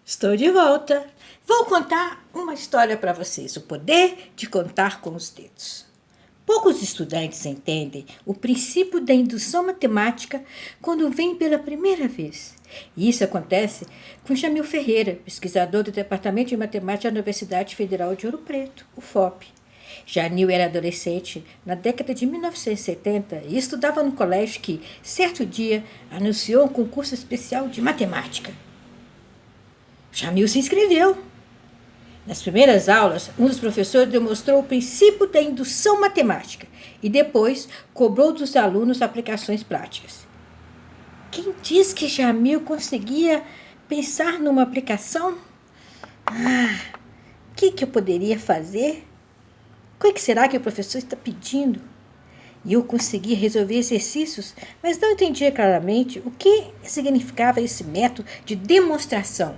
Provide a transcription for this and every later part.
Estou de volta. Vou contar uma história para vocês: o poder de contar com os dedos. Poucos estudantes entendem o princípio da indução matemática quando vêm pela primeira vez. E isso acontece com Jamil Ferreira, pesquisador do Departamento de Matemática da Universidade Federal de Ouro Preto, o FOP. Jamil era adolescente na década de 1970 e estudava no colégio que, certo dia, anunciou um concurso especial de matemática. Jamil se inscreveu. Nas primeiras aulas, um dos professores demonstrou o princípio da indução matemática e depois cobrou dos alunos aplicações práticas. Quem diz que Jamil conseguia pensar numa aplicação? O que eu poderia fazer? O que será que o professor está pedindo? E eu conseguia resolver exercícios, mas não entendia claramente o que significava esse método de demonstração.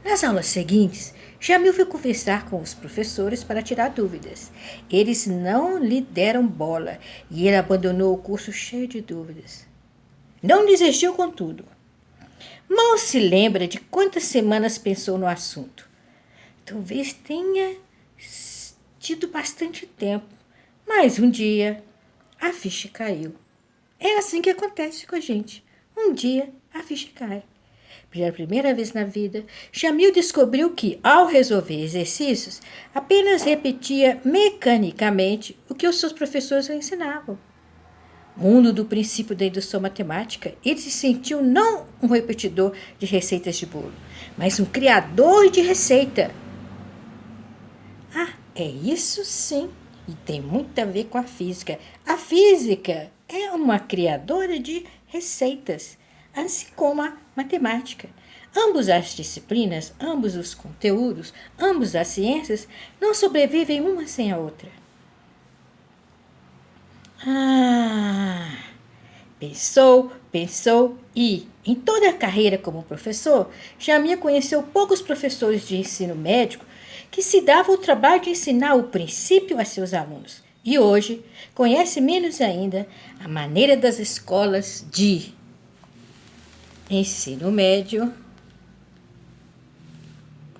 Nas aulas seguintes, Jamil foi conversar com os professores para tirar dúvidas. Eles não lhe deram bola e ele abandonou o curso cheio de dúvidas. Não desistiu, contudo. Mal se lembra de quantas semanas pensou no assunto. Talvez tenha tido bastante tempo, mas um dia a ficha caiu. É assim que acontece com a gente. Um dia a ficha cai. Pela primeira vez na vida, Jamil descobriu que, ao resolver exercícios, apenas repetia mecanicamente o que os seus professores lhe ensinavam. Mundo do princípio da indução matemática, ele se sentiu não um repetidor de receitas de bolo, mas um criador de receita. É isso sim, e tem muito a ver com a física. A física é uma criadora de receitas, assim como a matemática. Ambas as disciplinas, ambos os conteúdos, ambas as ciências não sobrevivem uma sem a outra. Pensou e, em toda a carreira como professor, Jamil conheceu poucos professores de ensino médio que se davam o trabalho de ensinar o princípio a seus alunos. E hoje conhece menos ainda a maneira das escolas de ensino médio.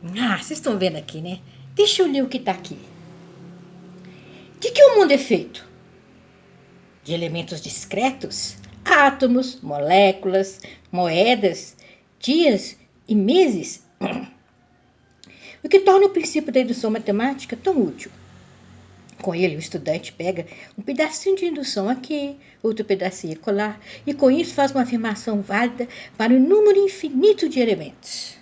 Vocês estão vendo aqui, né? Deixa eu ler o que está aqui. De que o mundo é feito? De elementos discretos? Átomos, moléculas, moedas, dias e meses. O que torna o princípio da indução matemática tão útil. Com ele, o estudante pega um pedacinho de indução aqui, outro pedacinho acolá, e com isso faz uma afirmação válida para um número infinito de elementos.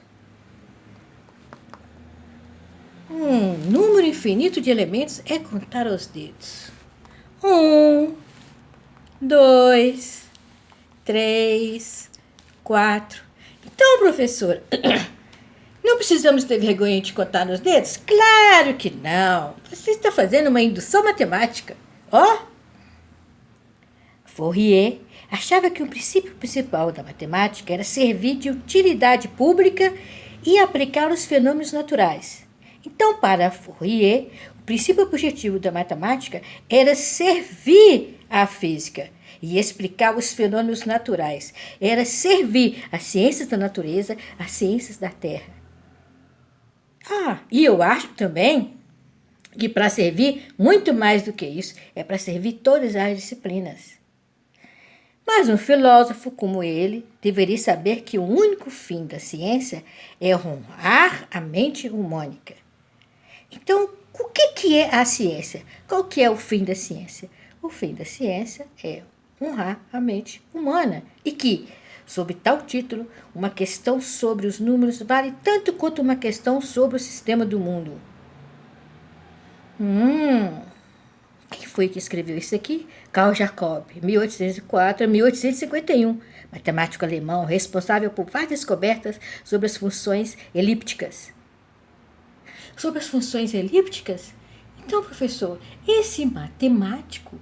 Um número infinito de elementos é contar aos dedos. 1, 2, 3, 4. Então, professor, não precisamos ter vergonha de contar nos dedos? Claro que não. Você está fazendo uma indução matemática. Fourier achava que o princípio principal da matemática era servir de utilidade pública e aplicar os fenômenos naturais. Então, para Fourier, o princípio objetivo da matemática era servir à física e explicar os fenômenos naturais. Era servir às ciências da natureza, às ciências da terra. E eu acho também que para servir muito mais do que isso, é para servir todas as disciplinas. Mas um filósofo como ele deveria saber que o único fim da ciência é honrar a mente humânica. Então, o que é a ciência? Qual que é o fim da ciência? O fim da ciência é honrar a mente humana. E que, sob tal título, uma questão sobre os números vale tanto quanto uma questão sobre o sistema do mundo. Quem foi que escreveu isso aqui? Carl Jacob, 1804 a 1851, matemático alemão responsável por várias descobertas sobre as funções elípticas. Sobre as funções elípticas? Então, professor, esse matemático...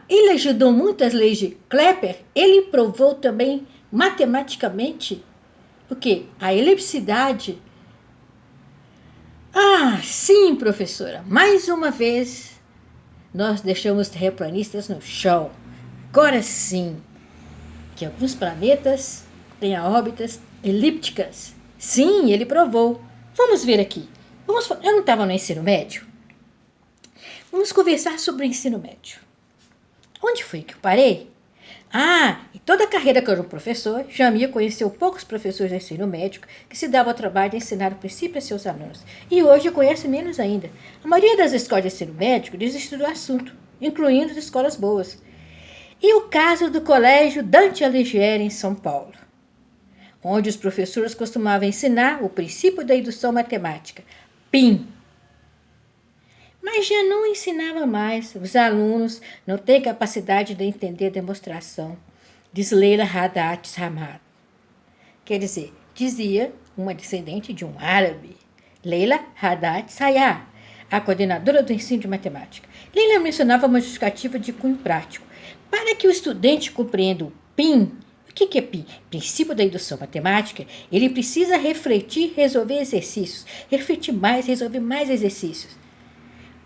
ele ajudou muito as leis de Kepler. Ele provou também matematicamente o quê? A elipsidade. Sim, professora. Mais uma vez, nós deixamos os terraplanistas no chão. Agora sim, que alguns planetas tem órbitas elípticas. Sim, ele provou. Vamos ver aqui. Eu não estava no ensino médio? Vamos conversar sobre o ensino médio. Onde foi que eu parei? Em toda a carreira que eu era um professor, Jamil conheceu poucos professores de ensino médio que se davam ao trabalho de ensinar o princípio a seus alunos. E hoje eu conheço menos ainda. A maioria das escolas de ensino médio desistiu do assunto, incluindo as escolas boas. E o caso do Colégio Dante Alighieri, em São Paulo, onde os professores costumavam ensinar o princípio da indução matemática, PIN. Mas já não ensinava mais. Os alunos não têm capacidade de entender a demonstração, diz Leila Haddad Hamad. Quer dizer, dizia uma descendente de um árabe, Leila Haddad Sayah, a coordenadora do ensino de matemática. Leila mencionava uma justificativa de cunho prático. Para que o estudante compreenda o PIN, o que é PIN? Princípio da indução matemática, ele precisa refletir, resolver exercícios. Refletir mais, resolver mais exercícios.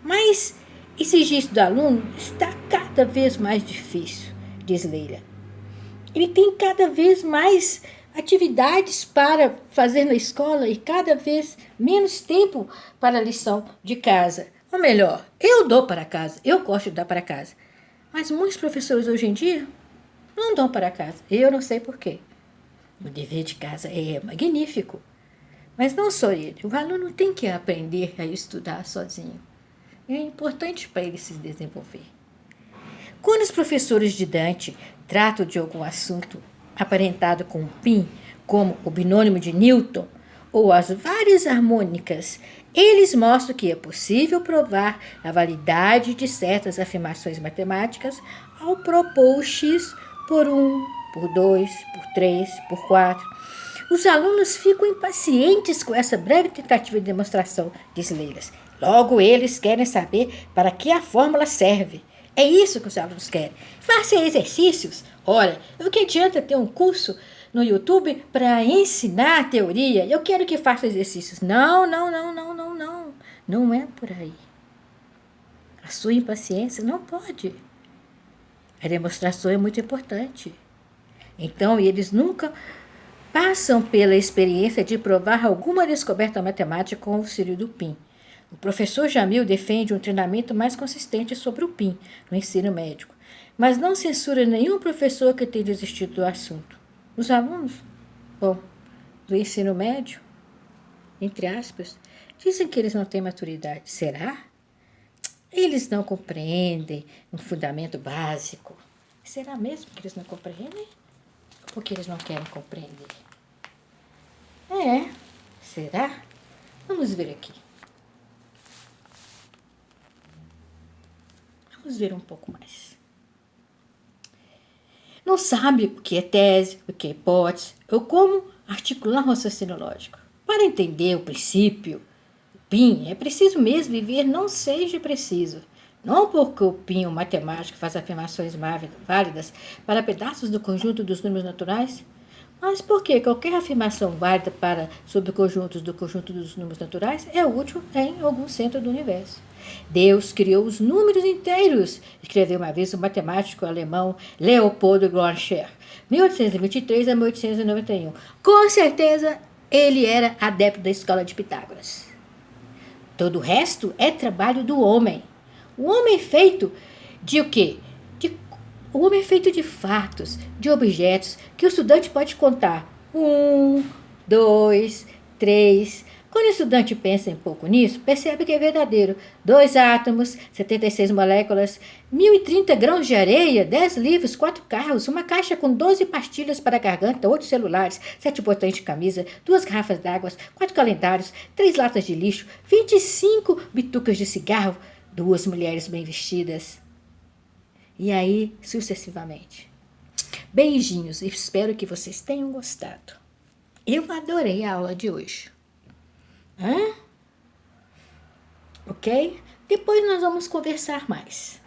Mas exigir isso do aluno está cada vez mais difícil, diz Leila. Ele tem cada vez mais atividades para fazer na escola e cada vez menos tempo para a lição de casa. Ou melhor, eu dou para casa, eu gosto de dar para casa. Mas muitos professores hoje em dia não dão para casa. Eu não sei por quê. O dever de casa é magnífico. Mas não só ele. O aluno tem que aprender a estudar sozinho. É importante para ele se desenvolver. Quando os professores de Dante tratam de algum assunto aparentado com um PIN, como o binômio de Newton ou as várias harmônicas, eles mostram que é possível provar a validade de certas afirmações matemáticas ao propor o x por 1, por 2, por 3, por 4. Os alunos ficam impacientes com essa breve tentativa de demonstração, diz Leila. Logo, eles querem saber para que a fórmula serve. É isso que os alunos querem. Faça exercícios. Ora, o que adianta ter um curso no YouTube para ensinar a teoria? Eu quero que faça exercícios. Não. Não é por aí. A sua impaciência não pode. A demonstração é muito importante. Então, eles nunca passam pela experiência de provar alguma descoberta matemática com o auxílio do PIN. O professor Jamil defende um treinamento mais consistente sobre o PIN no ensino médico, mas não censura nenhum professor que tenha desistido do assunto. Os alunos, do ensino médio, entre aspas, dizem que eles não têm maturidade. Será? Eles não compreendem um fundamento básico. Será mesmo que eles não compreendem? Ou porque eles não querem compreender? Será? Vamos ver aqui. Vamos ver um pouco mais. Não sabe o que é tese, o que é hipótese, ou como articular um raciocínio lógico. Para entender o princípio, o PIN, é preciso mesmo viver, não seja preciso. Não porque o PIN, o matemático, faz afirmações válidas para pedaços do conjunto dos números naturais, mas porque qualquer afirmação válida para subconjuntos do conjunto dos números naturais é útil em algum centro do universo. Deus criou os números inteiros, escreveu uma vez o matemático alemão Leopold Glorcher, 1823 a 1891. Com certeza, ele era adepto da escola de Pitágoras. Todo o resto é trabalho do homem. O homem é feito de o quê? O homem é feito de fatos, de objetos que o estudante pode contar. 1, 2, 3. Quando o estudante pensa um pouco nisso, percebe que é verdadeiro. 2 átomos, 76 moléculas, 1030 grãos de areia, 10 livros, 4 carros, uma caixa com 12 pastilhas para a garganta, 8 celulares, 7 botões de camisa, 2 garrafas d'água, 4 calendários, 3 latas de lixo, 25 bitucas de cigarro, 2 mulheres bem vestidas. E aí, sucessivamente. Beijinhos, espero que vocês tenham gostado. Eu adorei a aula de hoje. Ok? Depois nós vamos conversar mais.